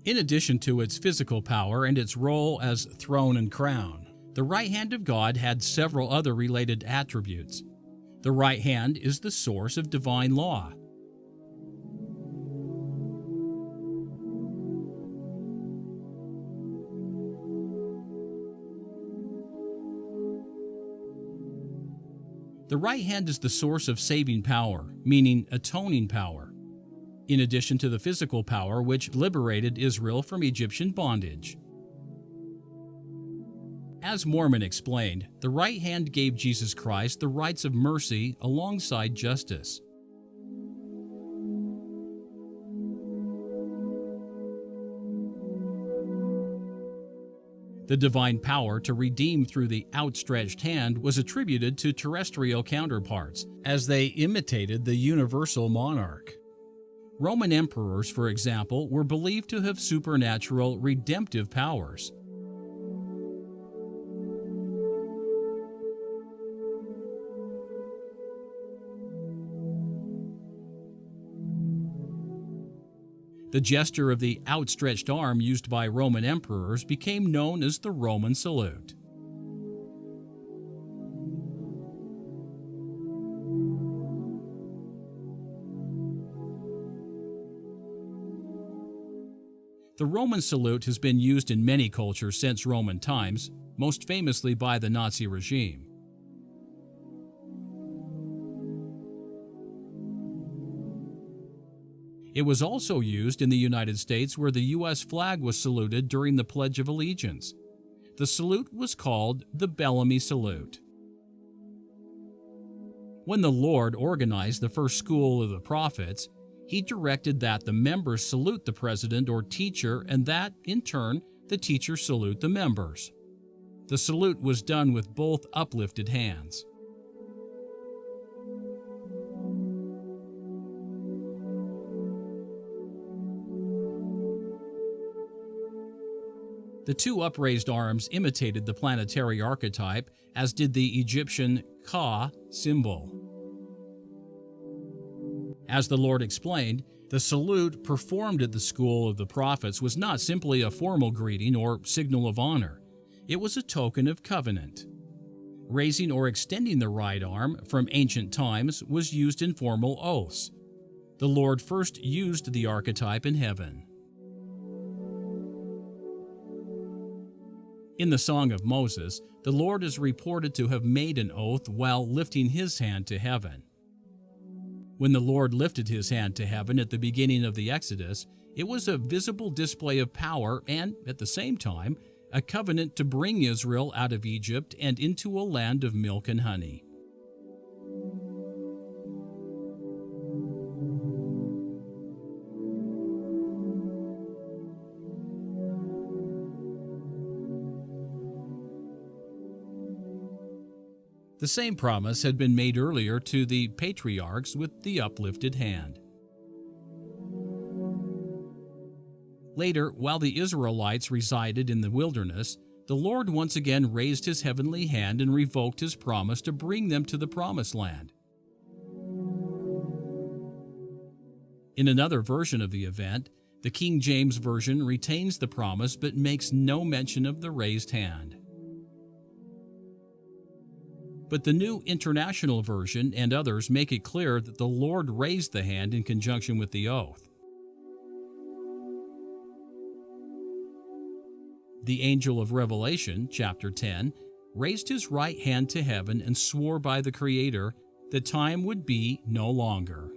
In addition to its physical power and its role as throne and crown, the right hand of God had several other related attributes. The right hand is the source of divine law. The right hand is the source of saving power, meaning atoning power, in addition to the physical power which liberated Israel from Egyptian bondage. As Mormon explained, the right hand gave Jesus Christ the rights of mercy alongside justice. The divine power to redeem through the outstretched hand was attributed to terrestrial counterparts, as they imitated the universal monarch. Roman emperors, for example, were believed to have supernatural redemptive powers. The gesture of the outstretched arm used by Roman emperors became known as the Roman salute. The Roman salute has been used in many cultures since Roman times, most famously by the Nazi regime. It was also used in the United States, where the U.S. flag was saluted during the Pledge of Allegiance. The salute was called the Bellamy Salute. When the Lord organized the first school of the prophets, He directed that the members salute the president or teacher, and that, in turn, the teacher salute the members. The salute was done with both uplifted hands. The two upraised arms imitated the planetary archetype, as did the Egyptian Ka symbol. As the Lord explained, the salute performed at the school of the prophets was not simply a formal greeting or signal of honor. It was a token of covenant. Raising or extending the right arm from ancient times was used in formal oaths. The Lord first used the archetype in heaven. In the Song of Moses, the Lord is reported to have made an oath while lifting his hand to heaven. When the Lord lifted his hand to heaven at the beginning of the Exodus, it was a visible display of power and, at the same time, a covenant to bring Israel out of Egypt and into a land of milk and honey. The same promise had been made earlier to the patriarchs with the uplifted hand. Later, while the Israelites resided in the wilderness, the Lord once again raised his heavenly hand and revoked his promise to bring them to the promised land. In another version of the event, the King James Version retains the promise but makes no mention of the raised hand. But the New International Version and others make it clear that the Lord raised the hand in conjunction with the oath. The angel of Revelation, chapter 10, raised his right hand to heaven and swore by the Creator that time would be no longer.